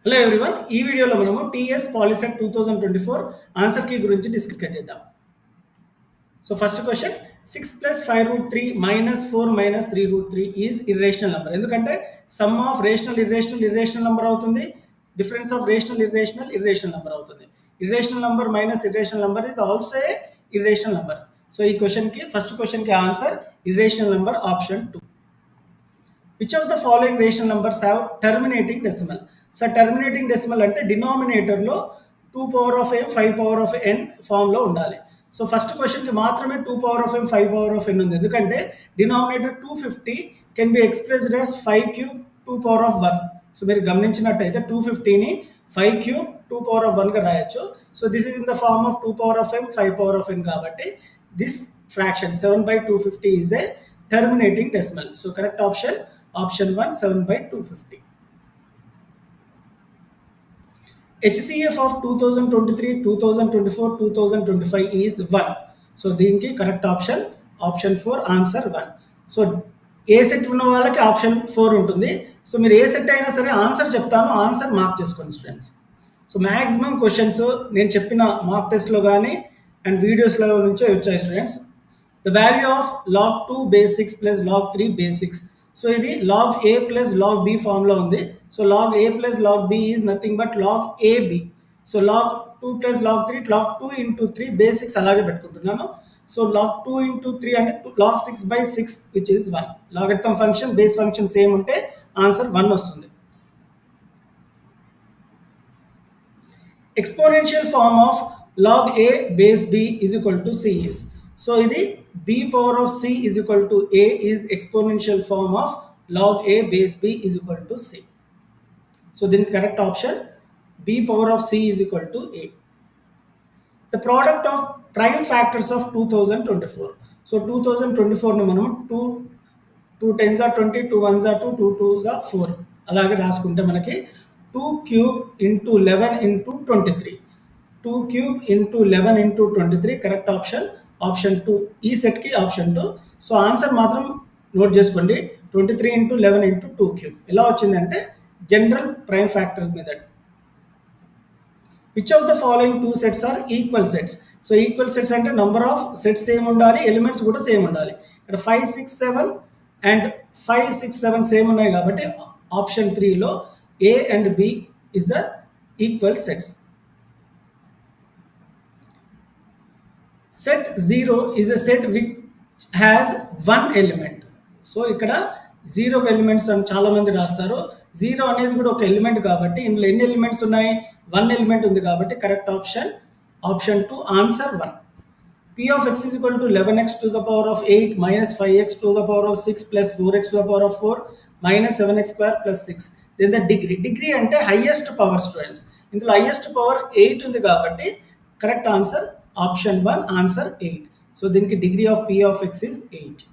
Hello everyone, ఈ వీడియోలో మనము టీఎస్ పాలిసెట్ 2024 ఆన్సర్ కీ గురించి డిస్కస్ చేద్దాం. So first question 6 plus 5 root 3 minus 4 minus 3 root 3 is irrational number. ఎందుకంటే sum of rational irrational number అవుతుంది, difference of rational number అవుతుంది. Irrational number minus irrational number is also a irrational number. So ఈ క్వశ్చన్కి first క్వశ్చన్కి answer irrational number option 2. Which of the following rational numbers have terminating decimal? So terminating decimal అంటే denominator లో 2 power of m 5 power of n form లో ఉండాలి. So first question కి మాత్రమే 2 power of m 5 power of n ఉంది, ఎందుకంటే denominator 250 can be expressed as 5 cube 2 power of 1. So మీరు గమనించినట్టయితే 250 ని 5 క్యూబ్ 2 పవర్ ఆఫ్ 1 గా రాయొచ్చు. So this is in the form of 2 power of m 5 power of n కాబట్టి this fraction 7/250 is a terminating decimal. So correct option 1 7/250. HCF of 2023, 2024, 2025 is 1. So దీనికి correct option 4 answer 1. So ఏ set ఉన్న వాళ్ళకి option 4 ఉంటుంది. So మీరు ఏ set అయినా సరే answer చెప్తాను, answer mark చేసుకోండి స్టూడెంట్స్. సో మ్యాక్సిమం క్వశ్చన్స్ నేను చెప్పిన మార్క్ టెస్ట్లో కానీ అండ్ వీడియోస్లో నుంచే వచ్చాయి students. The value of log 2 base 6 plus log 3 base 6. So ఇది log A plus log B ఫామ్లో ఉంది. So log A plus log B is nothing but log AB. So log 2 plus log 3 log 2 into 3 base 6 అలాగే పెట్టుకుంటున్నాను. So log 2 into 3 అంటే log 6/6 which is 1. Logarithm function base function same ఉంటే answer 1 వస్తుంది. Exponential form of log a base b is equal to c is. So ఇది b power of c is equal to a is exponential form of log a base b is equal to c. So the correct option b power of c is equal to a. The product of prime factors of 2024. So 2024 ను మనం 2 10s are 20, 2 1s are 2, 2 2s are 4 అలాగే రాసుకుంటే మనకి 2 cube into 11 into 23. 2 cube into 11 into 23 correct option 2. ఈ సెట్కి option 2. So answer మాత్రం note చేసుకోండి, 23 into 11 into 2 cube. ఎలా వచ్చిందంటే general prime factors method. Which of the following 2 sets are equal sets? So equal sets అంటే నంబర్ ఆఫ్ సెట్స్ సేమ్ ఉండాలి, elements కూడా same ఉండాలి. ఇక్కడ 5 6 7 అండ్ 5 6 7 సేమ్ ఉన్నాయి కాబట్టి ఆప్షన్ 3లో A and B is the equal sets. Set 0 is a set which has one element. So ఇక్కడ 0 elements అని చాలా మంది రాస్తారు. 0 అనేది కూడా ఒక ఎలిమెంట్ కాబట్టి ఇందులో ఎన్ని ఎలిమెంట్స్ ఉన్నాయి? 1 ఎలిమెంట్ ఉంది కాబట్టి correct option 2 answer 1. P of x is equal to 11x to the power of 8 minus 5x to the power of 6 plus 4x to the power of 4 minus 7x square plus 6. Then the degree అంటే highest power students. ఇందులో highest power 8 ఉంది కాబట్టి correct answer option 1 answer 8. So దీనికి degree of p of x is 8.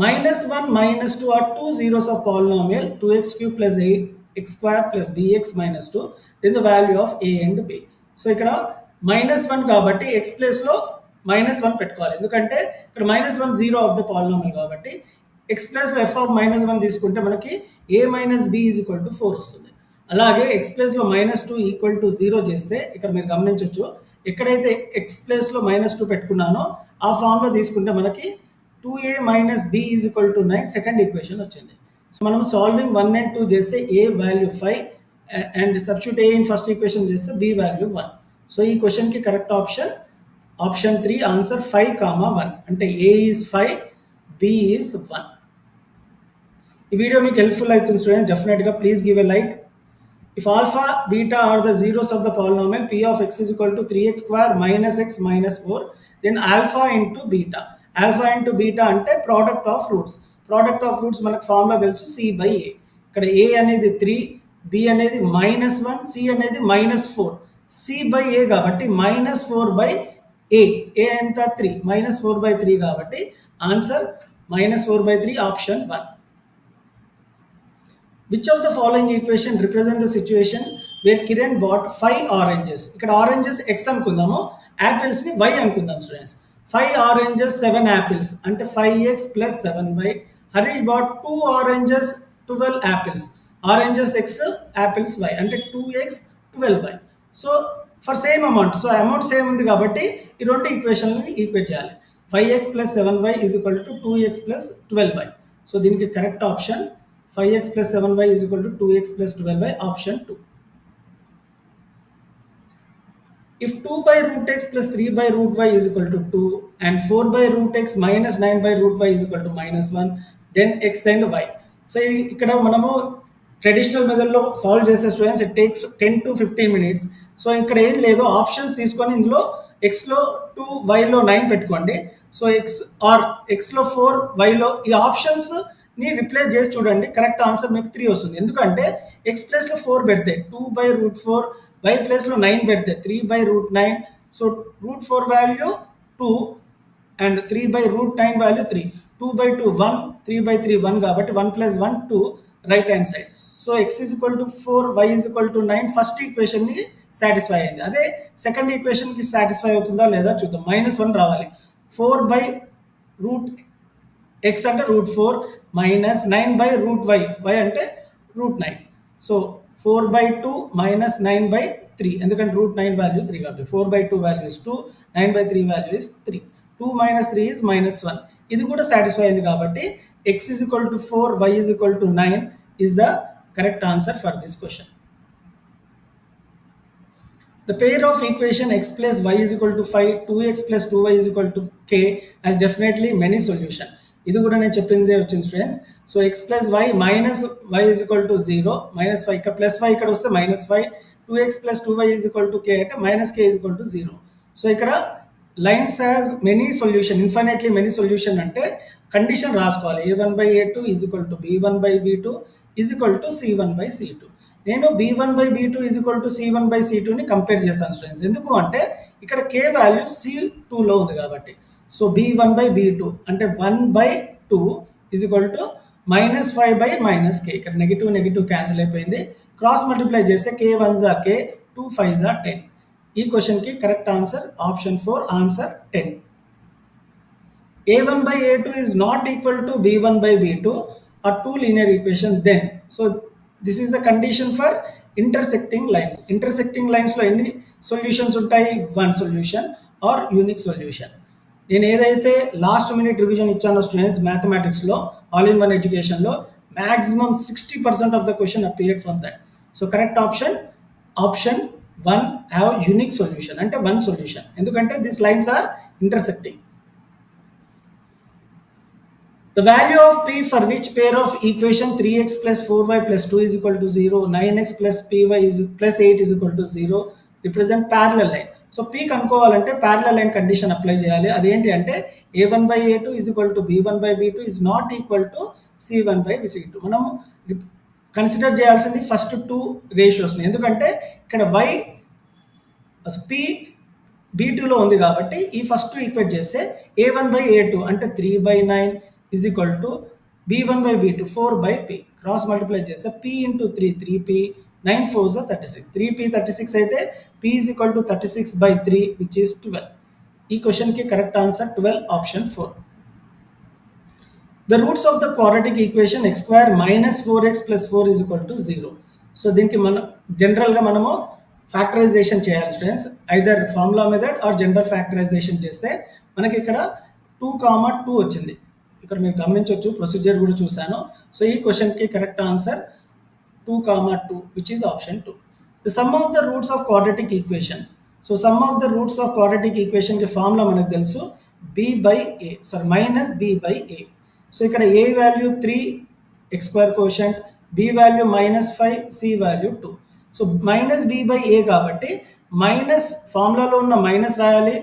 -1 -2 are two zeros of polynomial 2x cube plus 8x square plus bx minus 2. Then the value of a and b. So ఇక్కడ -1 కాబట్టి x place లో -1 పెట్టుకోవాలి, ఎందుకంటే ఇక్కడ -1 zero of the polynomial కాబట్టి x place లో f of -1 తీసుకుంటే మనకి a minus b is equal to 4 వస్తుంది. అలాగే x ప్లేస్ లో -2 ఈక్వల్ టు 0 చేస్తే ఇక్కడ మీరు గమనించవచ్చు, ఎక్కడైతే x ప్లేస్ లో -2 పెట్టుకున్నానో ఆ ఫామ్ లో తీసుకుంటే మనకి 2a minus b is equal to 9 second equation వచ్చింది. సో మనం సాల్వింగ్ 1 and 2 చేస్తే a value 5 and substitute a in first equation చేస్తే b వాల్యూ 1. సో ఈ క్వశ్చన్కి కరెక్ట్ ఆప్షన్ 3 ఆన్సర్ 5, 1 అంటే a ఈజ్ 5, b ఈజ్ 1. ఈ వీడియో మీకు హెల్ప్ఫుల్ అవుతుంది స్టూడెంట్స్, డెఫినెట్గా please give a like. If alpha beta are the zeros of the polynomial p of x is equal to 3x square minus x minus 4, then alpha into beta. Alpha into beta అంటే product of roots మనకు formula తెలుసు c/a. ఇక్కడ a అనేది 3, b అనేది -1, c అనేది -4. c/a కాబట్టి -4/a. a ఎంత 3, -4/3 కాబట్టి answer -4/3 option 1. Which of the following equation represent the situation where Kiran bought 5 oranges? ఇక్కడ ఆరెంజెస్ x అనుకుందాము, యాపిల్స్ ని y అనుకుందాం స్టూడెంట్స్. 5 oranges 7 apples అంటే 5x plus 7y. Harish bought 2 oranges 12 apples. Oranges x, apples y అంటే 2x 12y. So for same amount, so amount same ఉంది కాబట్టి ఈ రెండు ఈక్వేషన్లని ఈక్వేట్ చేయాలి. 5x plus 7y is equal to 2x plus 12y. So దీనికి correct option 5x plus 7y is equal to 2x plus 12y, option 2. If 2 by root x plus 3 by root y is equal to 2 and 4 by root x minus 9 by root y is equal to minus 1, then x and y. So ఇక్కడ మనము traditional మెథడ్లో solve చేసే students it takes 10 to 15 minutes. So ఇక్కడ ఏం లేదు, options తీసుకొని ఇందులో ఎక్స్లో 2, వైలో 9 పెట్టుకోండి. సో ఎక్స్ ఆర్ ఎక్స్లో 4, వైలో ఈ ఆప్షన్స్ని రిప్లేస్ చేసి చూడండి, కరెక్ట్ ఆన్సర్ మీకు 3 వస్తుంది. ఎందుకంటే ఎక్స్ ప్లస్లో 4 పెడితే 2 by root 4, y ప్లేస్లో 9 పెడితే 3 by root 9. So root 4 value 2 and 3 by root 9 value 3. 2 by 2 1, 3 by 3 1 కాబట్టి 1 plus 1 2 right hand side. So x is equal to 4, y is equal to 9 first ఈక్వేషన్ని satisfy అయింది. అదే సెకండ్ ఈక్వేషన్కి సాటిస్ఫై అవుతుందా లేదా చూద్దాం. -1 రావాలి. 4 by root x అంటే root 4 minus 9 by root y, y అంటే root 9. So 4 by 2 minus 9 by 3 ఎందుకంటే root 9 వాల్యూ 3 కాబట్టి 4 by 2 value is 2, 9 by 3 value is 3. 2 minus 3 is -1. ఇది కూడా సాటిస్ఫై అయింది కాబట్టి x is equal to 4, y is equal to 9 is the correct answer for this question. The pair of equation x plus y is equal to 5, 2x plus 2y is equal to k has definitely many solution. ఇది కూడా నేను చెప్పిందే వచ్చింది students. So X plus Y minus Y is equal to 0, -5 ఇక్కడ plus Y ఇక్కడ వస్తే -5, 2x plus 2y is equal to K అంటే -k is equal to 0. So ఇక్కడ lines has many solution, infinitely many solution అంటే condition రాసుకోవాలి. a1/a2 is equal to b1/b2 is equal to c1/c2. నేను b1/b2 is equal to c1/c2ని compare చేస్తాను students. ఎందుకు అంటే ఇక్కడ k వాల్యూ c2లో ఉంది కాబట్టి. సో b1/b2 అంటే 1/2 ఈజ్ ఈక్వల్ టు -5/-k. ఇక్కడ నెగిటివ్ క్యాన్సిల్ అయిపోయింది. క్రాస్ మల్టిప్లై చేస్తే k 1s are k, 2 5s are 10. ఈ క్వశ్చన్కి correct answer option 4, answer 10. a1/a2 is not equal to b1/b2 or 2 linear equation then. So this is the condition for intersecting లైన్స్. ఇంటర్సెక్టింగ్ లైన్స్లో ఎన్ని solutions ఉంటాయి? 1 solution or unique solution. నేను ఏదైతే last minute revision ఇచ్చానో స్టూడెంట్స్ మ్యాథమెటిక్స్లో ఆల్ ఇన్ వన్ ఎడ్యుకేషన్లో maximum 60% of the question appeared from that. So correct option 1 have unique solution అంటే 1 సొల్యూషన్, ఎందుకంటే this lines are intersecting. The value of p for which pair of equation 3x plus 4y plus 2 is equal to 0, 9x plus py is plus 8 is equal to 0 represent parallel line. So p కనుక్కోవాలంటే parallel line condition apply చేయాలి. అదేంటి అంటే a1/a2 is equal to b1/b2 is not equal to c1/c2. మనము consider చేయాల్సింది first 2 రేషియోస్ని, ఎందుకంటే ఇక్కడ y p b2లో ఉంది కాబట్టి ఈ ఫస్ట్ ఈక్వేట్ చేస్తే a1/a2 అంటే 3/9 is equal to b1/b2 4/p. Cross multiply చేస్తే p into 3 3p, 9 4s are 36. 3p 36 అయితే p is equal to 36/3 which is 12. ఈ క్వశ్చన్కి correct answer 12, option 4. The roots of the quadratic equation x square minus 4x plus 4 is equal to 0. So దీనికి మనం జనరల్గా మనము factorisation చేయాలి students. Either formula method or general factorisation చేస్తే మనకి ఇక్కడ 2, 2 వచ్చింది. ఇక్కడ మీరు గమనించవచ్చు, ప్రొసీజర్ కూడా చూశాను. సో ఈ క్వశ్చన్కి correct answer 2, 2 which is option 2. The sum of the roots of quadratic equation. So sum of the roots of quadratic ఈక్వేషన్కి ఫార్ములా మనకు తెలుసు b/a. సో ఇక్కడ a value 3 x² quotient, b value -5, c value 2. So -b/a కాబట్టి minus ఫార్ములాలో ఉన్న minus రాయాలి,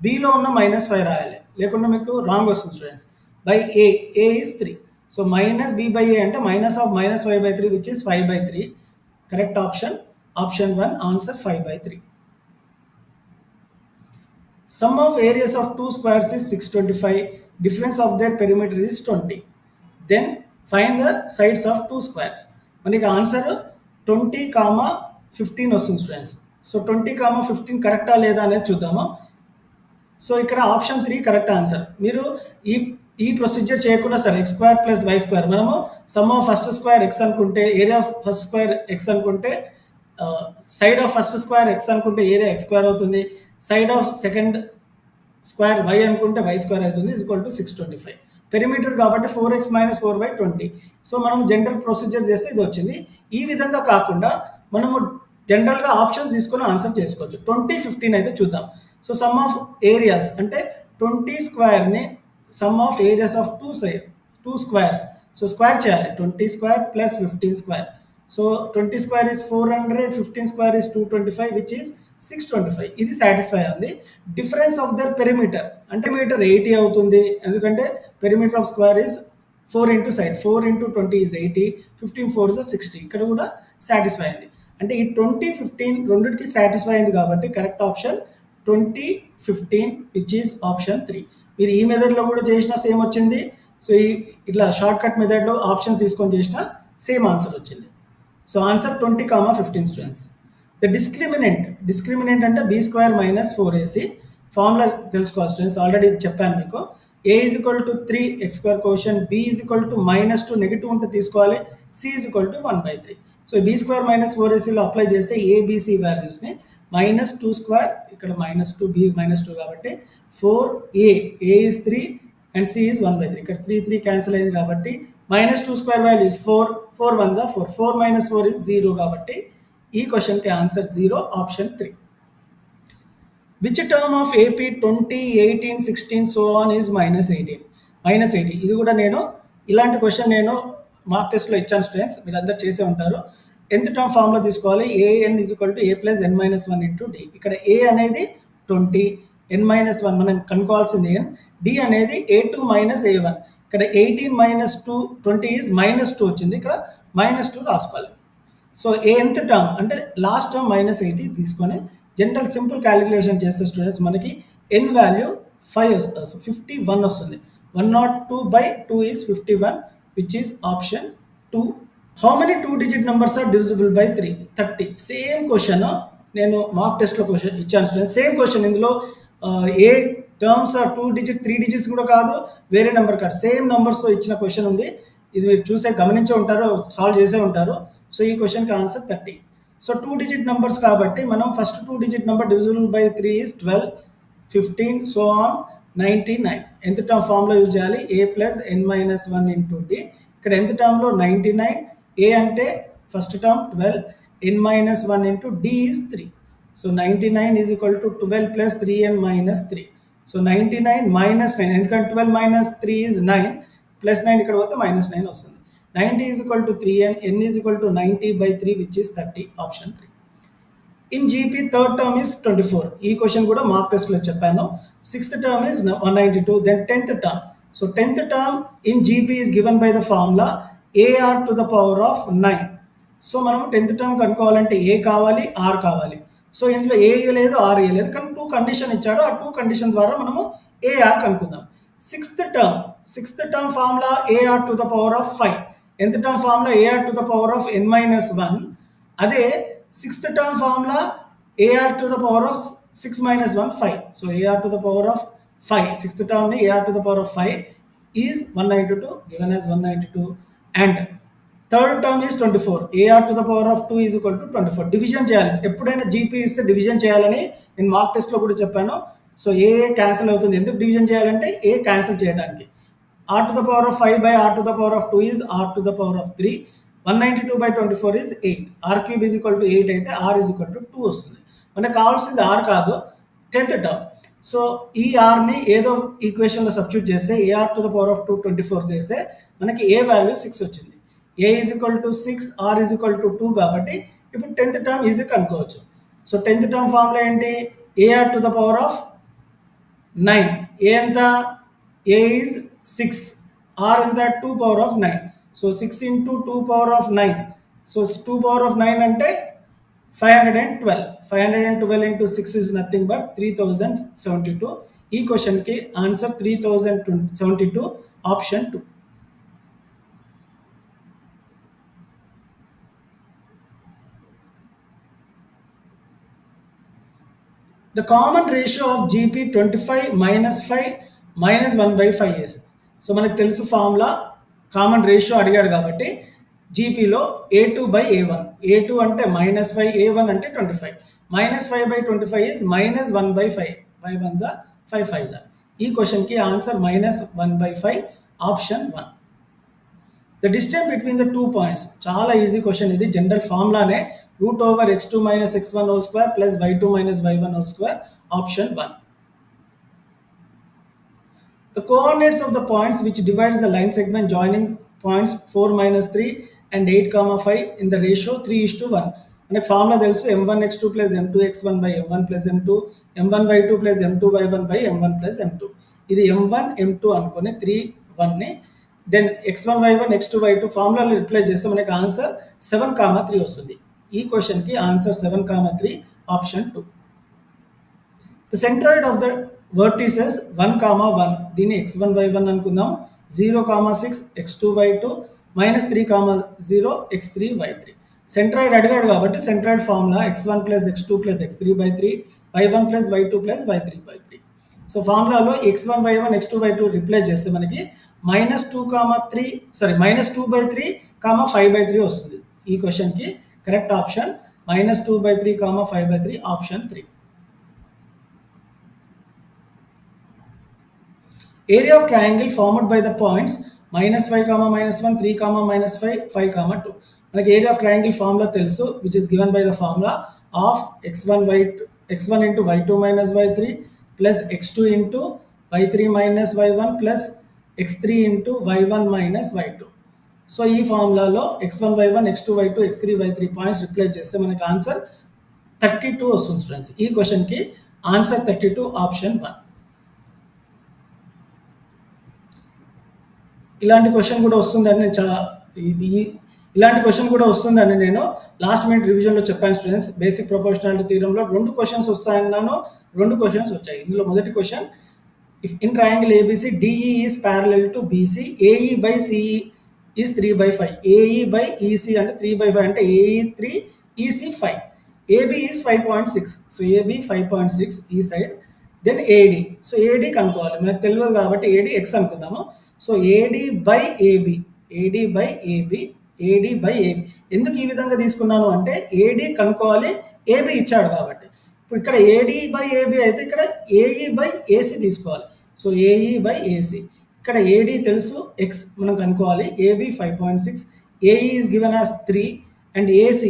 bలో ఉన్న -5 రాయాలి, లేకుండా మీకు రాంగ్ వస్తుంది students. by a is 3. So minus b/a అంటే minus of -5/3 which is 5/3. Correct option 1, answer 5/3. Sum of areas of 2 squares is 625. Difference of their perimeter is 20. Then find the sides of 2 squares. మనకి answer 20, 15 వస్తుంది students. So 20, 15 కరెక్టా లేదా అనేది చూద్దాము. So ఇక్కడ option 3 correct answer. మీరు ఈ procedure చేయకుండా సరే X square plus Y square మనము sum of first square X అనుకుంటే area of first square X అనుకుంటే side of first square X అనుకుంటే ఏరియా ఎక్స్ స్క్వేర్ అవుతుంది, side of second square Y అనుకుంటే వై స్క్వేర్ అవుతుంది is equal to 625. Perimeter కాబట్టి 4x - 4y 20. So మనం general procedure చేస్తే ఇది వచ్చింది. ఈ విధంగా కాకుండా మనము జనరల్గా ఆప్షన్స్ తీసుకొని ఆన్సర్ చేసుకోవచ్చు. 20, 15 అయితే చూద్దాం. సో సమ్ ఆఫ్ ఏరియాస్ అంటే 20 స్క్వేర్ని sum of areas of two squares. So square చేయాలి 20 square plus 15 square. So 20 square is 400, 15 square is 225 which is 625. ఇది సాటిస్ఫై ఉంది. డిఫరెన్స్ ఆఫ్ దర్ పెరిమీటర్ అంటే మీటర్ 80 అవుతుంది, ఎందుకంటే perimeter of square is 4 into side, 4 into 20 is 80, 15 4 is 60. ఇక్కడ కూడా satisfy అయింది. అంటే ఈ 20, 15 రెండింటికి సాటిస్ఫై అయింది కాబట్టి correct option 20, 15 which is option 3. మీరు ఈ మెథడ్లో కూడా చేసినా సేమ్ వచ్చింది. సో ఇట్లా షార్ట్ కట్ మెథడ్లో ఆప్షన్ తీసుకొని చేసినా సేమ్ ఆన్సర్ వచ్చింది. So answer 20, 15 students. The discriminant అంటే B square minus 4ac. Formula తెలుసుకోవాలి స్టూడెంట్స్, ఆల్రెడీ ఇది చెప్పాను మీకు. A is equal to 3 X square కోషన్, B is equal to -2 negative ఉంటే తీసుకోవాలి, C is equal to 1/3. So B square minus 4ac apply చేస్తే ABC వాల్యూస్ని -2 స్క్వేర్, ఇక్కడ -2, బి -2 కాబట్టి 4a, A is 3 and C is 1/3. ఇక్కడ 3 క్యాన్సిల్ అయింది కాబట్టి -2 స్క్వేర్ వాల్యూ ఇస్ 4, 4 1 జా 4, 4 - 4 ఇస్ 0 కాబట్టి ఈ క్వశ్చన్కి answer 0, option 3. Which term of AP 20, 18, 16 so on is -18? -80. ఇది కూడా నేను ఇలాంటి క్వశ్చన్ నేను మార్క్ టెస్ట్లో ఇచ్చాను స్టూడెంట్స్, మీరు అందరు చేసే ఉంటారు. nth టర్మ్ ఫార్ములా తీసుకోవాలి, an is equal to a plus n - 1 into d. ఇక్కడ a అనేది 20, n - 1 మనం కనుక్కోవాల్సింది n, d అనేది a2 మైనస్ a1. ఇక్కడ 18 - 2 20 ఈజ్ -2 వచ్చింది, ఇక్కడ -2 రాసుకోవాలి. సో nth టర్మ్ అంటే లాస్ట్ టర్మ్ -80 తీసుకొని జనరల్ సింపుల్ క్యాలిక్యులేషన్ చేస్తే స్టూడెంట్స్ మనకి n వాల్యూ 5 వస్తుంది, సో 51 వస్తుంది. 102/2 is 51 which is option 2. How many 2 digit numbers are divisible by 3? 30. Same question నేను మార్క్ టెస్ట్లో క్వశ్చన్ ఇచ్చాను స్టూడెంట్స్, సేమ్ క్వశ్చన్. ఇందులో ఏ టర్మ్స్ 2 డిజిట్ 3 డిజిట్స్ కూడా కాదు, వేరే నెంబర్ కాదు, సేమ్ నెంబర్స్తో ఇచ్చిన క్వశ్చన్ ఉంది. ఇది మీరు చూసే గమనించే ఉంటారు, సాల్వ్ చేసే ఉంటారు. సో ఈ క్వశ్చన్కి ఆన్సర్ 30. సో 2 డిజిట్ నెంబర్స్ కాబట్టి మనం first 2 digit number divisible by 3 is 12, 15 so on 99. nth term formula use చేయాలి, a plus n - 1 into d. ఇక్కడ nth టర్మ్లో 99, a అంటే first term 12, n - 1 into d is 3. So 99 is equal to 12 plus 3n - 3. So 99 - 9, ఎందుకంటే 12 - 3 is 9, plus 9 ఇక్కడ పోతే -9 వస్తుంది. 90 is equal to 3n, n is equal to 90/3 which is 30, option 3. In GP third term is 24. ఈ question కూడా mark టెస్ట్లో చెప్పాను. Sixth term is 192. Then 10th term. So 10th term in GP is given by the formula AR to the power of 9. So మనం 10th term కనుక్కోవాలంటే ఏ కావాలి, are కావాలి. So ఇందులో ఏ లేదు, are లేదు, కానీ 2 కండిషన్ ఇచ్చాడు. ఆ 2 కండిషన్ ద్వారా మనము ఏఆర్ కనుక్కుందాం. Sixth term formula AR to the power of 5. nth term formula AR to the power of n - 1. అదే sixth term formula AR to the power of 6 - 1 5. So AR to the power of 5, sixth టర్మ్ని AR to the power of 5 is 192, given as 192. And third term is 24. AR to the power of 2 is equal to 24. Division చేయాలి, ఎప్పుడైనా GP ఇస్తే division చేయాలని నేను mark టెస్ట్లో కూడా చెప్పాను. So ఏ cancel అవుతుంది, ఎందుకు డివిజన్ చేయాలంటే ఏ క్యాన్సిల్ చేయడానికి. R to the power of 5 by R to the power of 2 is R to the power of 3. 192/24 is 8. R cube is equal to 8 అయితే R is equal to 2 వస్తుంది. మనకు కావాల్సింది R కాదు, 10th term. So ఈ ఆర్ని ఏదో ఈక్వేషన్లో substitute చేస్తే AR to the power of 2 24 చేస్తే మనకి ఏ వాల్యూ 6 వచ్చింది. A is equal to 6, R is equal to 2 కాబట్టి ఇప్పుడు 10th టర్మ్ ఈజీ కనుక్కోవచ్చు. సో 10th టర్మ్ ఫార్ములా ఏంటి, AR to the power of 9. ఏ ఎంత, A is 6, R ఎంత 2 power of 9. So 6 into 2 power of 9. So 2 power of 9 అంటే 512. 512 into 6 is nothing but 3072. ఈ క్వశ్చన్కి answer 3072, option 2. The common ratio of GP 25 - 5 - 1/5 is. So మనకు తెలుసు formula, common ratio అడిగాడు కాబట్టి జీపీలో A2/A1. A2 అంటే -5, A1 అంటే 25. -5/25 ఈజ్ -1/5. 5 1 జా 5 5 జా. ఈ క్వశ్చన్కి answer -1/5 option 1. The distance between the 2 points, చాలా ఈజీ క్వశ్చన్ ఇది, జనరల్ ఫార్ములానే √(x2 - x1) whole square plus y2 - y1 whole square option 1. The coordinates of the points which divides the line segment joining points 4 - 3 and 8, 5 in the ratio 3:1. మనకి formula తెలుసు, m1x2 plus m2x1 by m1 plus m2, m1y2 plus m2y1 by m1 plus m2. ఇది m1 m2 అనుకుని 3 1ని then x1 y1 x2 y2 ఫార్ములాలో replace చేస్తే మనకి answer 7, 3 వస్తుంది. ఈ క్వశ్చన్కి ఆన్సర్ 7, 3 option 2. The centroid of the vertices 1, 1 దీన్ని x1 y1 అనుకుందాం, 0, 6 x2 y2 -3, 0 x3 y3. Centroid అడిగాడు కాబట్టి centroid formula x1 + x2 + x3/3 y1 + y2 + y3/3. So ఫార్ములాలో x1 y1 x2 y2 replace చేస్తే మనకి -2, 2/3, 5/3 వస్తుంది. ఈ క్వశ్చన్కి correct option -2/3, 5/3 option 3. Area of triangle formed by the points -5, -1, 3, -5, 5, 2. మనకి ఏరియా ఆఫ్ ట్రయాంగిల్ ఫార్ములా తెలుసు, which is given by the formula of x1 into y2 minus y3 plus x2 into y3 minus y1 plus x3 into y1 minus y2. So ఈ ఫార్ములాలో x1 y1 x2 y2 x3 y3 points replace చేస్తే మనకి answer 32 వస్తుంది students. ఈ క్వశ్చన్కి answer 32 option 1. ఇలాంటి question కూడా వస్తుందని నేను లాస్ట్ మినిట్ రివిజన్లో చెప్పాను స్టూడెంట్స్. బేసిక్ ప్రొపోర్షనాలిటీ థియరంలో 2 క్వశ్చన్స్ వస్తాయన్నాను, 2 క్వశ్చన్స్ వచ్చాయి. ఇందులో మొదటి question, if in triangle ABC DE is parallel to BC, AE/CE is 3/5. AE/EC అంటే 3/5 అంటే AE 3, EC 5. AB is 5.6. So AB 5.6 ఈ side. Then AD. So AD కనుక్కోవాలి, మనకు తెలియదు కాబట్టి AD x అనుకుందాము. సో AD/AB ఎందుకు ఈ విధంగా తీసుకున్నాను అంటే AD కనుక్కోవాలి, AB ఇచ్చాడు కాబట్టి. ఇప్పుడు ఇక్కడ AD/AB అయితే ఇక్కడ AE/AC తీసుకోవాలి. సో AE/AC, ఇక్కడ AD తెలుసు, x మనం కనుక్కోవాలి. AB 5.6, AE is given as 3 and AC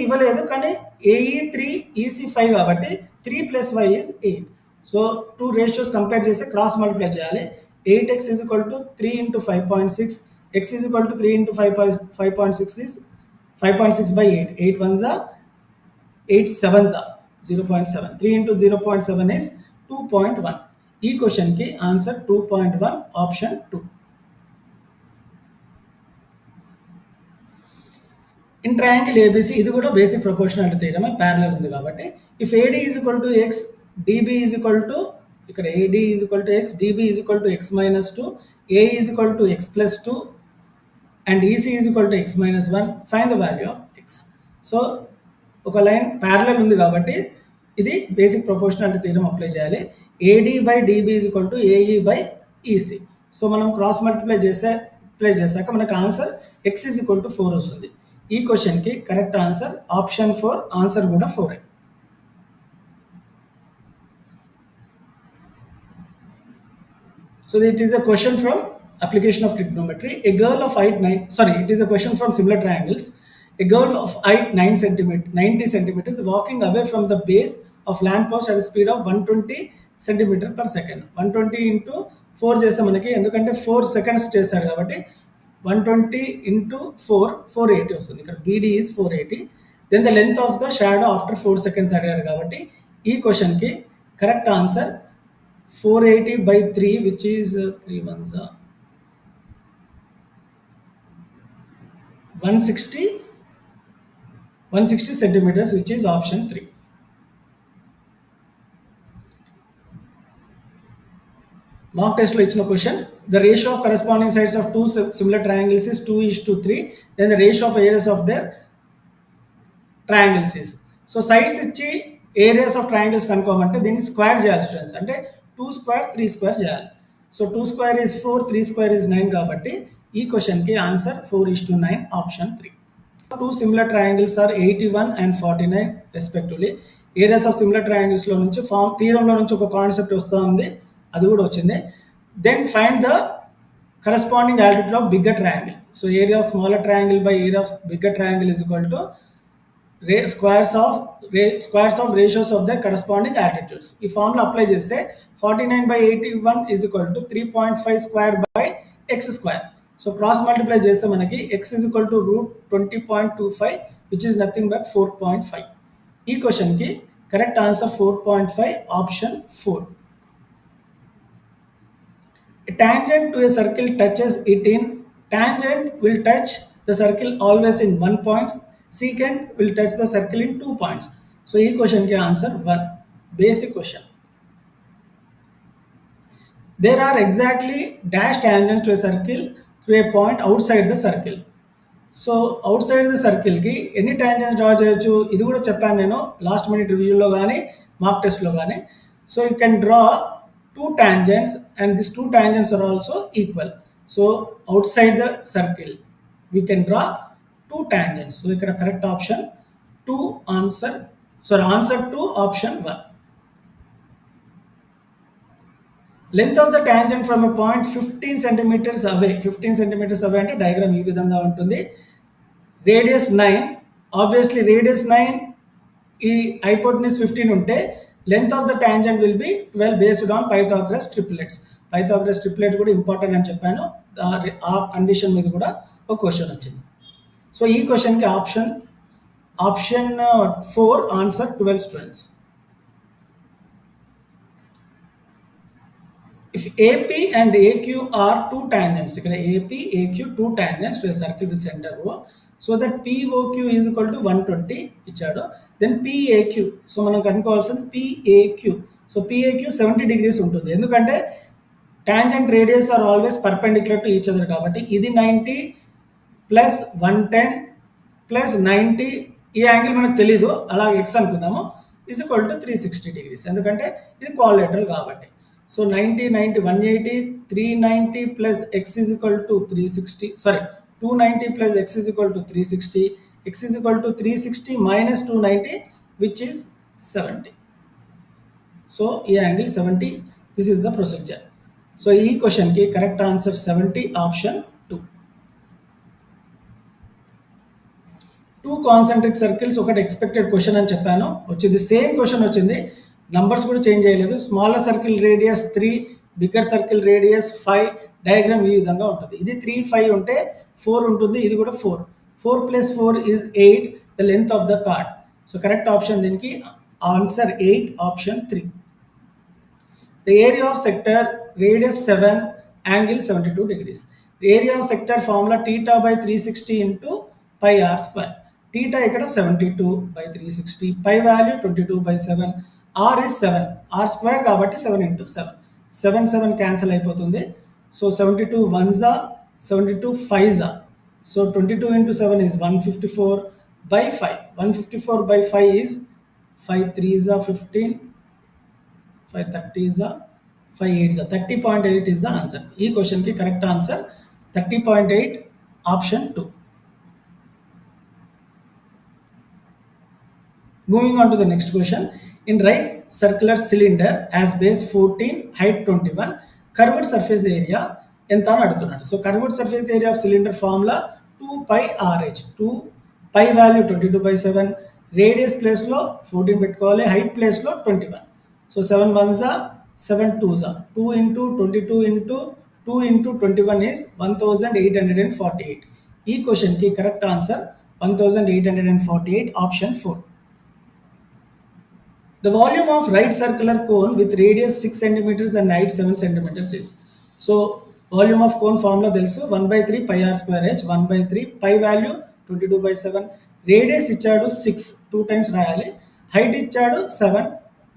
ఇవ్వలేదు కానీ AE 3, EC 5 కాబట్టి 3 + 5 ఈజ్ 8. సో 2 రేషియోస్ కంపేర్ చేసి క్రాస్ మల్టిప్లై చేయాలి. 8x is equal to 3 into 5.6, x is equal to 3 into 5.6 is 5.6/8. 8 1s are 8 7s are 0.7. 3 into 0.7 is 2.1. ఈ క్వశ్చన్కి answer 2.1 option 2. In triangle ABC ఇది కూడా basic proportionality theorem, parallel ఉంది కాబట్టి if AD is equal to x, DB is equal to, ఇక్కడ AD is equal to x, DB is equal to x - 2, AE is equal to x + 2 and EC is equal to x - 1, find the value of x. So ఒక line parallel ఉంది కాబట్టి ఇది basic proportionality theorem apply చేయాలి. AD/DB is equal to AE/EC. So మనం cross multiply చేశాక మనకు answer x is equal to 4 వస్తుంది. ఈ క్వశ్చన్కి కరెక్ట్ ఆన్సర్ ఆప్షన్ 4, ఆన్సర్ కూడా 4. So it is a question from application of trigonometry. It is a question from similar triangles. A girl of height 90 centimeters walking away from the base of lamppost at a speed of 120 centimeters per second. 120 into 4 చేస్తే మనకి, ఎందుకంటే 4 seconds చేశాడు కాబట్టి 120 into 4 480 వస్తుంది. ఇక్కడ BD is 480. Then the length of the shadow after 4 seconds అడిగారు కాబట్టి ఈ క్వశ్చన్కి correct answer 480/3, which is 3 1s are 160 centimeters, which is option 3. Mock test లో ఇచ్చిన question, the ratio of corresponding sides of 2 similar triangles is 2:3. Then the ratio of areas of their triangles is. So sides ఇచ్చి areas of triangles కనుక్కోమంటే దీన్ని square చేయాలి students, అంటే 2² 3² చేయాలి. So 2 square is 4, 3 square is 9 కాబట్టి ఈ క్వశ్చన్కి answer 4:9 option 3. Two similar triangles are 81 and 49 respectively. Areas of similar triangles లో నుంచి ఫార్మ్ థీరంలో నుంచి ఒక కాన్సెప్ట్ వస్తుంది, అది కూడా వచ్చింది. Then find the corresponding altitude of bigger triangle. So area of smaller triangle by area of bigger triangle is equal to squares of ratios of the corresponding altitudes. ఈ formula apply చేస్తే 49/81 is equal to 3.5 square by x square. So cross multiply చేస్తే మనకి x is equal to √20.25 which is nothing but 4.5. ఈ క్వశ్చన్కి correct answer 4.5 option 4. A tangent to a circle touches it in tangent will touch the circle always in 1 point. Secant will touch the circle in 2 points. So this question ki answer 1. Basic question. There are exactly dash tangents to a circle through a point outside the circle. So outside the సర్కిల్కి ఎన్ని tangents draw చేయొచ్చు, ఇది కూడా చెప్పాను నేను last minute రివిజన్లో కానీ mark టెస్ట్లో కానీ. So you can draw 2 tangents and these 2 tangents are also equal. So outside the circle we can draw 2 tangents. So ఇక్కడ correct option 2 answer. So answer 2 option 1. Length of the tangent from a point 15 centimeters away. 15 centimeters away అంటే diagram ఈ విధంగా ఉంటుంది. Radius 9, obviously radius 9 ఈ hypotenuse 15 ఉంటే length of the tangent will be 12 based on Pythagoras triplets. Pythagoras triplet కూడా important అని చెప్పాను, ఆ కండిషన్ మీద కూడా ఒక క్వశ్చన్ వచ్చింది. సో ఈ క్వశ్చన్కి option 4 answer 12 students. If AP and AQ are 2 tangents, ఇక్కడ AP, AQ 2 tangents to a circle with center O, so that POQ is equal to 120 ఇచ్చాడు. Then PAQ, సో మనం కనుక్కోవాల్సింది PAQ. సో PAQ 70 degrees ఉంటుంది, ఎందుకంటే tangent radius are always perpendicular to each other కాబట్టి ఇది 90 plus 110 plus 90, ఈ angle మనకు తెలీదు, అలా ఎక్స్ అనుకుందాము, ఈజ్ ఈక్వల్ టు 360 degrees, ఎందుకంటే ఇది క్వాలిటరల్ కాబట్టి. So 90, 180, 390 plus x is equal to 360, sorry 290 plus x is equal to 360, x is equal to 360 minus 290 which is 70. So ఈ angle 70, this is the procedure. So ఈ క్వశ్చన్కి correct answer 70 option 2. 2 concentric circles, ఒకటి expected question అని చెప్పాను, వచ్చింది same question వచ్చింది, numbers కూడా change చేయలేదు. Smaller circle radius 3, bigger circle radius 5, diagram ఈ విధంగా ఉంటుంది. ఇది 3, 5 ఉంటే 4 ఉంటుంది, ఇది కూడా 4. 4 + 4 is 8, the length of the chord. So correct option దీనికి answer 8 option 3. The area of sector radius 7, angle 72 degrees. Area of sector formula θ/360 into πr². θ ఇక్కడ 72/360, pi value 22/7, r is 7, r square కాబట్టి 7 into 7, 7 క్యాన్సిల్ అయిపోతుంది. So 72 1s are 72 5s are, సో 22 into 7 is 154/5, 154/5 is 5 3s are 15, 5 30s are 5 8s are 30.8 is the answer. ఈ క్వశ్చన్కి correct answer 30.8 option 2. Moving on to the next question. In right circular cylinder as base 14, height 21, curved surface area ఎంత అని అడుగుతున్నాడు. So curved surface area of cylinder formula 2πRh. 2 pi value 22/7, radius ప్లేస్లో 14 పెట్టుకోవాలి, height ప్లేస్లో 21. So 7 1s are 7 2s are 2 into 22 into 2 into 21 is 1848. ఈ క్వశ్చన్కి correct answer 1848 option 4. The volume of right circular cone with radius 6 centimeters and height 7 centimeters is. So volume of cone formula తెలుసు, 1/3 πr²h, 1/3 పై value 22/7, radius ఇచ్చాడు 6, 2 times రాయాలి, height ఇచ్చాడు 7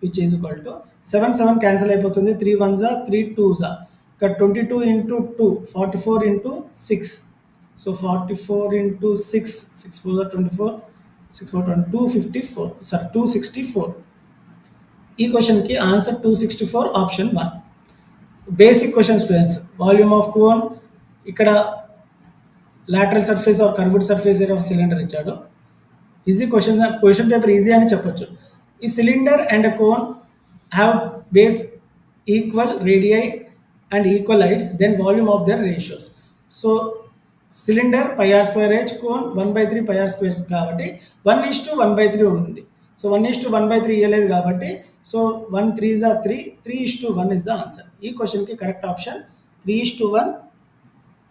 which is equal to 7 cancel అయిపోతుంది, 3 1s are 3 2s are, ఇక్కడ 22 into 2 44 into 6, so 44 into 6, 6 4 are 24, 6 4 254, sorry 264. ఈ క్వశ్చన్కి answer 264 option 1. Basic question students. Volume of cone, ఇక్కడ lateral surface or curved surface area of cylinder ఇచ్చాడు. Easy question paper easy అని చెప్పొచ్చు. ఈ cylinder and cone have base equal radii and equal heights, then volume of their ratios. So cylinder πr square H, cone 1/3 πr square కాబట్టి 1:1/3 ఉంది. So 1:1/3 ఇవ్వలేదు కాబట్టి so 1 3s are 3, 3:1 is the answer. ఈ క్వశ్చన్కి correct option 3:1,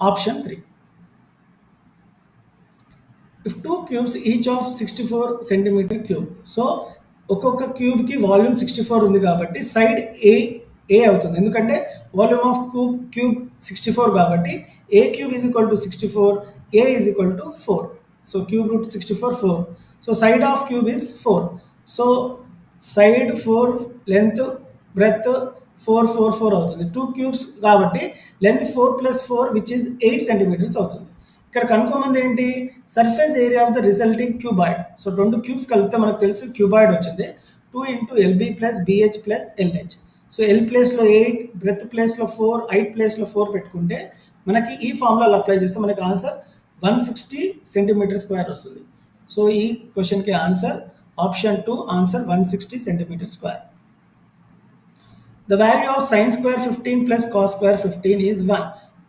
option 3. If two cubes each of 64 centimeter cube, so ఒక్కొక్క క్యూబ్కి volume 64 ఉంది కాబట్టి side ఏ అవుతుంది, ఎందుకంటే వాల్యూమ్ ఆఫ్ క్యూబ్ 64 కాబట్టి A cube is equal to 64, A is equal to 4. So cube root 64 4. So side of cube is 4. So side 4, length breadth 4 4 4 అవుతుంది. 2 cubes కాబట్టి length 4 + 4 which is 8 centimetres అవుతుంది. ఇక్కడ కనుక్కోమంది ఏంటి, surface area of the resulting cuboid. So 2 cubes కలిపితే మనకు తెలుసు cuboid వచ్చింది 2 × LB + BH + LH. So L ప్లేస్లో 8, బ్రెత్ ప్లేస్లో 4, హైట్ ప్లేస్లో 4 పెట్టుకుంటే మనకి ఈ ఫార్ములాలో అప్లై చేస్తే మనకి ఆన్సర్ 160 సెంటీమీటర్ స్క్వేర్ వస్తుంది. సో ఈ క్వశ్చన్కి answer option 2, answer 160 centimetre square. The value of sin square 15 plus cos square 15 is 1.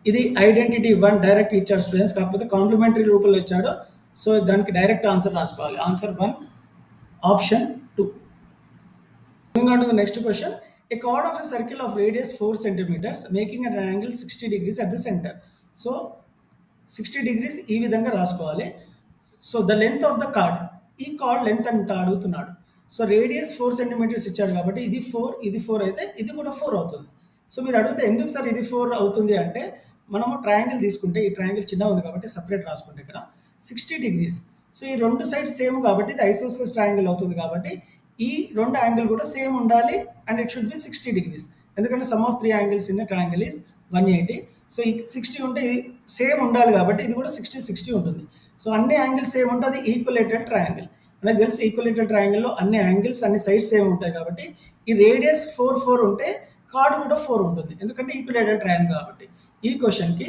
ఇది ఐడెంటిటీ 1 డైరెక్ట్ ఇచ్చాడు స్టూడెంట్స్, కాకపోతే కాంప్లిమెంటరీ రూపంలో ఇచ్చాడు. సో దానికి డైరెక్ట్ ఆన్సర్ రాసుకోవాలి, answer 1, option 2. Moving on to the next question. A chord of a circle of radius 4 centimeters making an angle 60 degrees at the center. So 60 degrees ఈ విధంగా రాసుకోవాలి. So the length of the card, ఈ card length అంత అడుగుతున్నాడు. So radius 4 centimetres ఇచ్చాడు కాబట్టి ఇది 4, ఇది 4 అయితే ఇది కూడా 4 అవుతుంది. సో మీరు అడిగితే ఎందుకు సార్ ఇది 4 అవుతుంది అంటే, మనము ట్రయాంగిల్ తీసుకుంటే ఈ ట్రయాంగిల్ చిన్న ఉంది కాబట్టి సపరేట్ రాసుకుంటే ఇక్కడ 60 డిగ్రీస్. సో ఈ రెండు సైడ్స్ సేమ్ కాబట్టి ఇది ఐసోస్సెలస్ ట్రయాంగిల్ అవుతుంది కాబట్టి ఈ రెండు యాంగిల్ కూడా సేమ్ ఉండాలి and it should be 60 degrees, ఎందుకంటే sum of 3 angles in triangle is 180. So ఈ 60 ఉంటే సేమ్ ఉండాలి కాబట్టి ఇది కూడా 60 60 ఉంటుంది. సో అన్ని యాంగిల్స్ సేమ్ ఉంటుంది, ఈక్వలేటెడ్ ట్రయాంగిల్. మనకు తెలుసు ఈక్వలేటెడ్ ట్రయాంగిల్లో అన్ని యాంగిల్స్ అన్ని సైడ్స్ సేమ్ ఉంటాయి కాబట్టి ఈ రేడియస్ 4 4 ఉంటే కార్డ్ కూడా 4 ఉంటుంది, ఎందుకంటే ఈక్వలేటెడ్ ట్రయాంగిల్ కాబట్టి. ఈ క్వశ్చన్కి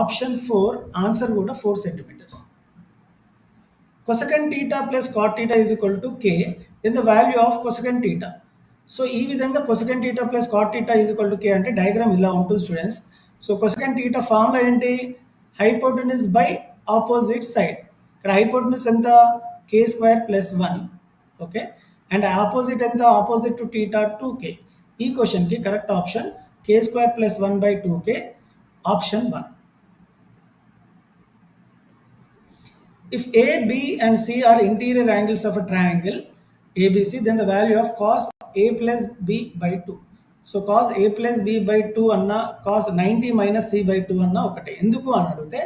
ఆప్షన్ 4, ఆన్సర్ కూడా 4 centimetres. cosecant theta plus cot theta is equal to k, then the value of cosecant theta. So ఈ విధంగా cosecant theta plus cot theta is equal to k అంటే డయాగ్రామ్ ఇలా ఉంటుంది students. So cosecant theta formula ఏంటి, hypotenuse by opposite side. ఇక్కడ hypotenuse ఎంత, k² + 1, okay, and opposite ఎంత, opposite to theta 2k. ఈ క్వశ్చన్కి correct option k² + 1/2k, option 1. If A, B and C are interior angles of a triangle ABC, then the value of cos A plus B/2. So cos A plus B/2 అన్న cos 90 - C/2 అన్న ఒకటే. ఎందుకు అని అడిగితే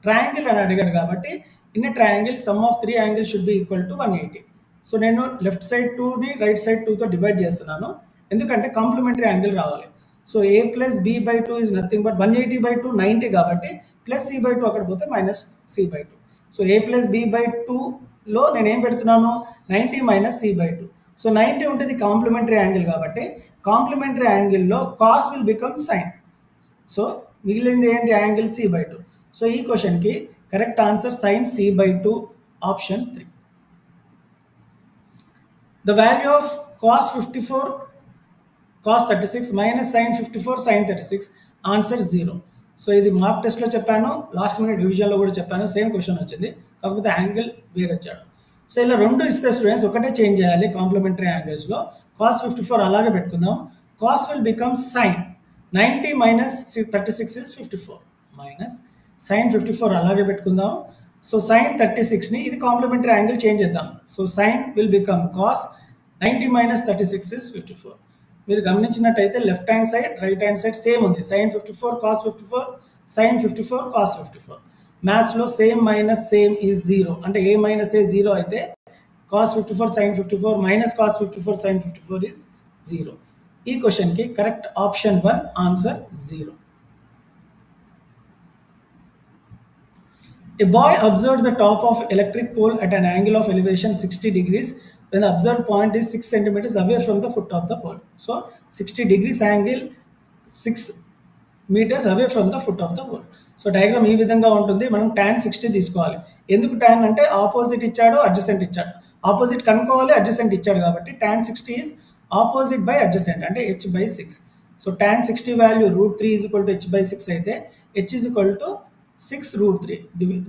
triangle అని అడిగాడు కాబట్టి in triangle some of 3 angles should be equal to 180. So నేను లెఫ్ట్ సైడ్ 2ని రైట్ సైడ్ 2తో డివైడ్ చేస్తున్నాను, ఎందుకంటే కాంప్లిమెంటరీ యాంగిల్ రావాలి. So A plus B/2 is nothing but 180/2 90 కాబట్టి ప్లస్ C/2 అక్కడ పోతే minus C/2. So A plus B/2లో నేను ఏం పెడుతున్నాను, 90 - C/2. సో 90 ఉంటుంది కాంప్లిమెంటరీ యాంగిల్ కాబట్టి కాంప్లిమెంటరీ యాంగిల్లో cos will become sign. So మిగిలింది ఏంటి, యాంగిల్ C/2. సో ఈ క్వశ్చన్కి correct answer sine C/2, option 3. The value of cos 54 cos 36 minus sin 54 sin 36, answer 0. So ఇది మార్క్ టెస్ట్లో చెప్పాను, లాస్ట్ మినిట్ రివిజన్లో కూడా చెప్పాను, సేమ్ క్వశ్చన్ వచ్చింది, కాకపోతే యాంగిల్ వేరే వచ్చాడు. సో ఇలా రెండు ఇస్తే స్టూడెంట్స్ ఒకటే చేంజ్ చేయాలి కాంప్లిమెంటరీ యాంగిల్స్లో. cos 54 అలాగే పెట్టుకుందాం, cos will become sin 90 - 36 is 54 minus sin 54 అలాగే పెట్టుకుందాం. సో sin 36ని ఇది కాంప్లిమెంటరీ యాంగిల్ చేంజ్ చేద్దాం. So sin will become cos 90 - 36 is 54. మీరు గమనించినట్టయితే left hand side right hand side same ఉంది, sin 54 cos 54 sin 54 cos 54. మ్యాథ్స్లో సేమ్ మైనస్ సేమ్ ఈజ్ 0, అంటే A - A 0 అయితే cos 54 sin 54 minus cos 54 sin 54 is 0. ఈ క్వశ్చన్కి correct option 1, answer 0. A boy observed the top of electric pole at an angle of elevation 60 degrees when the observed point is 6 centimeters away from the foot of the pole. So 60 degrees angle 6 metres away from the foot of the pole. So diagram ఈ విధంగా ఉంటుంది. మనం tan 60 తీసుకోవాలి. ఎందుకు tan అంటే opposite ఇచ్చాడు, adjacent ఇచ్చాడు. Opposite కనుక్కోవాలి, అడ్జసెంట్ ఇచ్చాడు కాబట్టి tan 60 is opposite by adjacent అంటే h/6. So tan 60 value √3 h/6 అయితే h 6 √3.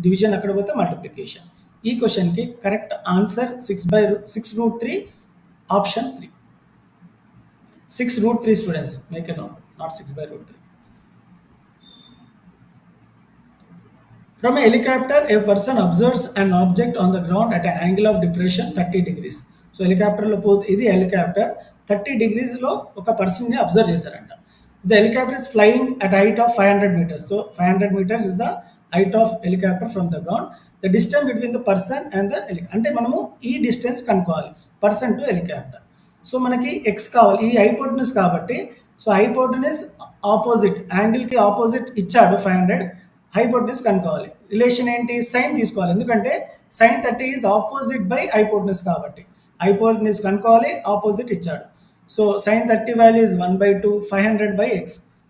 డివిజన్ అక్కడ పోతే మల్టిప్లికేషన్. ఈ క్వశ్చన్కి correct answer 6/6 √3 option 3. 6 √3 students make a note, not 6/√3. From a helicopter, a person observes an object on the ground at an angle of depression 30 degrees. So హెలికాప్టర్లో ఇది helicopter 30 డిగ్రీస్లో ఒక పర్సన్ని observe చేశారంట. The helicopter is flying at height of 500 meters. So 500 meters is the height of helicopter from the ground. The distance between the person and the అంటే మనము ఈ distance కనుక్కోవాలి person to helicopter. So మనకి X కావాలి, ఈ hypotenuse కాబట్టి. So hypotenuse opposite యాంగిల్కి opposite ఇచ్చాడు 500, hypotenuse కనుక్కోవాలి. రిలేషన్ ఏంటి, సైన్ తీసుకోవాలి, ఎందుకంటే sign 30 is opposite by hypotenuse కాబట్టి హైపోటెన్యూస్ కనుక్కోవాలి, ఆపోజిట్ ఇచ్చాడు. So sine 30 value is 1/2 500/x.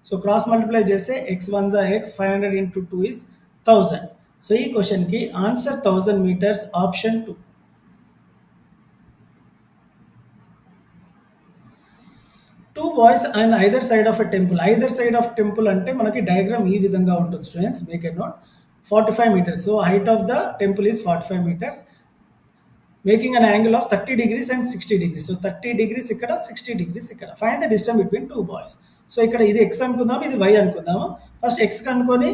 So cross multiply చేస్తే x1 x 500 into 2 is 1000. So ఈ క్వశ్చన్కి answer 1000 meters option 2. Two boys and either side of a temple. Either side of temple అంటే మనకి diagram ఈ విధంగా ఉంటుంది students, make a note. 45 meters. So height of the temple is 45 meters, making an angle of 30 degrees and 60 degrees. So 30 degrees ఇక్కడ, 60 degrees ఇక్కడ. Find the distance between two boys. So ఇక్కడ ఇది X అనుకుందాము, ఇది why అనుకుందాము. First X కనుక్కొని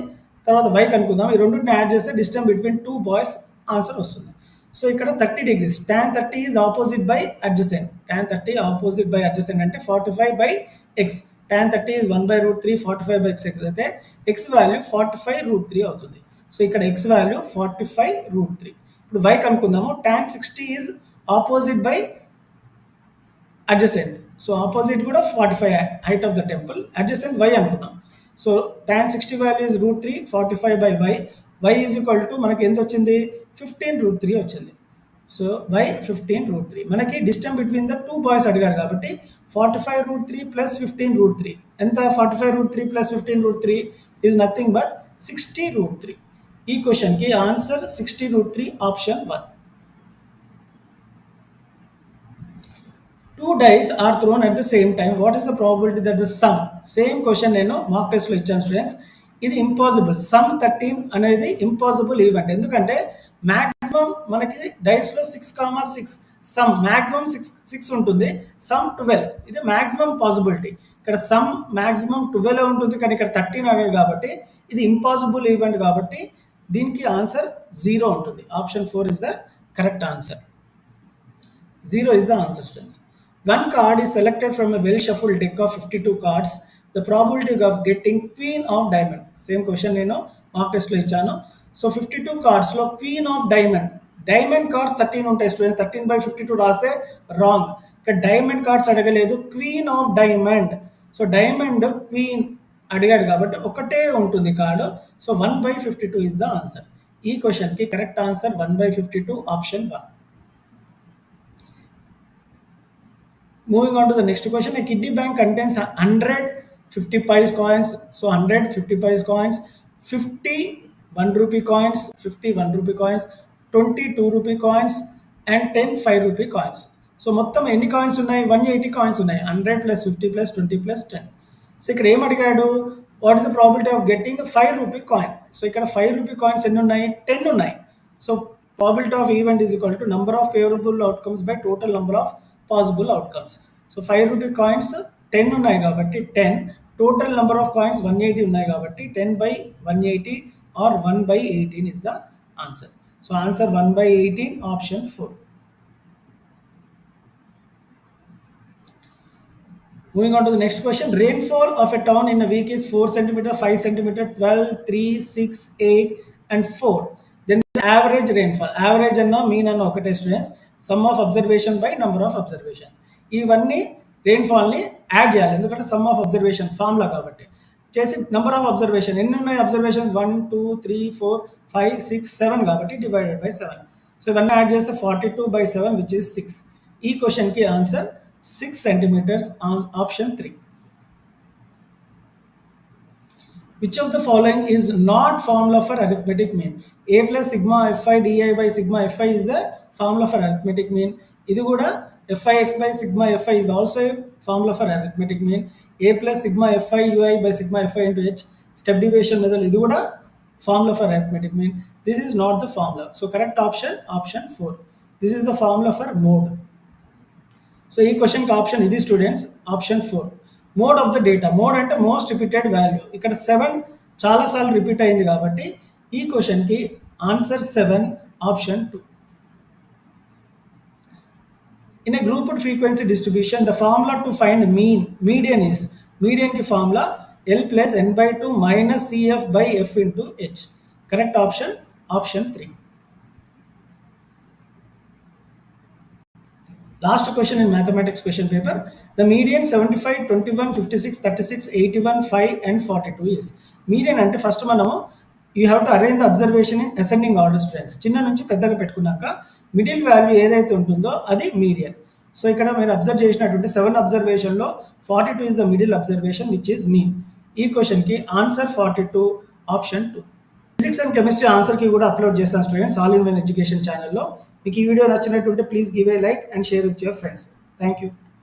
తర్వాత why కనుక్కుందాము. ఈ రెండింటిని యాడ్ చేస్తే distance between two boys answer వస్తుంది. సో ఇక్కడ 30 degrees, tan 30 is opposite by adjacent. tan 30 opposite by adjacent అంటే 45/x. tan 30 ఈజ్ 1/√3 45/x అయితే x వాల్యూ 45/√3 అవుతుంది. సో ఇక్కడ x వాల్యూ 45/√3. ఇప్పుడు y కనుక్కుందాము. tan 60 is opposite by adjacent. So opposite కూడా 45 height of the temple, adjacent y అనుకున్నాం. So tan 60 value is √3 45/y. y is equal to మనకి ఎంత వచ్చింది, 15/√3 వచ్చింది. So y 15/√3. మనకి distance between the two boys అడిగాడు కాబట్టి 45/√3 ప్లస్ 15/√3 ఎంత, 45/√3 ప్లస్ 15/√3 ఈజ్ నథింగ్ బట్ 60/√3. ఈ క్వశ్చన్కి answer 60/√3 option 1. Two dice are thrown at the same time. What is the probability that the sum? Same question నేను మాక్ టెస్ట్లో ఇచ్చాను students. ఇది ఇంపాసిబుల్. సమ్ 13 అనేది ఇంపాసిబుల్ ఈవెంట్, ఎందుకంటే మ్యాక్సిమం మనకి డైస్లో 6,6 సమ్ మ్యాక్సిమం 6 ఉంటుంది, సమ్ 12. ఇది మ్యాక్సిమం పాసిబిలిటీ. ఇక్కడ సమ్ మ్యాక్సిమం 12 ఉంటుంది, కానీ ఇక్కడ 13 అయ్యాడు కాబట్టి ఇది ఇంపాసిబుల్ ఈవెంట్ కాబట్టి దీనికి ఆన్సర్ 0 ఉంటుంది. Option 4 is the correct answer. 0 is the answer, students. One card is selected from a well shuffled deck of 52 cards. The probability of getting queen of diamond. Same question నేను mark టెస్ట్లో ఇచ్చాను. So 52 కార్డ్స్లో queen of diamond, diamond cards 13 ఉంటాయి students. 13/52 రాస్తే wrong. ఇక్కడ diamond cards అడగలేదు, queen of diamond. So diamond queen అడిగాడు కాబట్టి ఒకటే ఉంటుంది card. So 1/52 is the answer. ఈ క్వశ్చన్కి correct answer 1/52 option 1. Moving on to the next question, a kiddie bank contains 100 50 paise coins. So 100 50 paise coins, 50 1 rupee coins, 50 1 rupee coins, 20 2 rupee coins and 10 5 rupee coins. So మొత్తం ఎన్ని coins ఉన్నాయి, 180 coins ఉన్నాయి. 100 + 50 + 20 + 10. So ఇక్కడ ఏం అడిగాడు, what is the probability of getting 5 rupee coin. So ఇక్కడ 5 rupee coins ఎన్ని ఉన్నాయి, 10 ఉన్నాయి. So probability of event is equal to number of favourable outcomes by total number of possible outcomes. So 5 rupee coins 10 ఉన్నాయి కాబట్టి 10, total number of coins 180 ఉన్నాయి కాబట్టి 10/180 or 1/18 is the answer. So answer 1/18 option 4. Moving on to the next question, rainfall of a town in a week is 4 cm, 5 cm, 12, 3, 6, 8 and 4. Then the average rainfall, average అన్న mean అన్న ఒకటే students. Some of observation by number of observations. ఇవన్నీ రెయిన్ఫాల్ని add చేయాలి, ఎందుకంటే sum of observation formula కాబట్టి. చేసి number of observation ఎన్ని ఉన్నాయి, అబ్జర్వేషన్స్ 1 2 3 4 5 6 7 కాబట్టి డివైడెడ్ బై 7. సో ఇవన్నీ యాడ్ చేస్తే 42/7 విచ్ ఇస్ 6. ఈ క్వశ్చన్కి answer 6 centimeters option 3. Which of the following is not formula for arithmetic mean? A plus sigma fi di by sigma fi is the formula for arithmetic mean. ఇది కూడా fix by sigma fi is also a formula for arithmetic mean. A plus sigma fi ui by sigma fi into h step deviation method ఇది కూడా formula for arithmetic mean. This is not the formula. So correct option 4. This is the formula for mode. So ఈ క్వశ్చన్కి option ఇది students, option 4. Mode of the data, mode అంటే most repeated value. ఇక్కడ 7 చాలాసార్లు repeat అయింది కాబట్టి ఈ క్వశ్చన్కి ఆన్సర్ 7, ఆప్షన్ 2. In a grouped frequency distribution the formula to find median is, మీడియన్కి formula L plus N by 2 minus CF by F into H. Correct option 3. Last question in mathematics question paper. The median 75, 21, 56, 36, 81, 5 and 42 is. Median అంటే first మనము you have to arrange the observation in ascending order students. చిన్న నుంచి పెద్దగా పెట్టుకున్నాక middle value ఏదైతే ఉంటుందో అది median. So ఇక్కడ మీరు అబ్జర్వ్ చేసినటువంటి 7 అబ్జర్వేషన్లో 42 is the middle observation which is mean. ఈ క్వశ్చన్కి answer 42, option 2. Physics and chemistry ఆన్సర్కి కూడా అప్లోడ్ చేస్తాను students all in one education ఛానల్లో. మీకు ఈ వీడియో నచ్చినట్టుంటే please give a like and share with your friends. Thank you.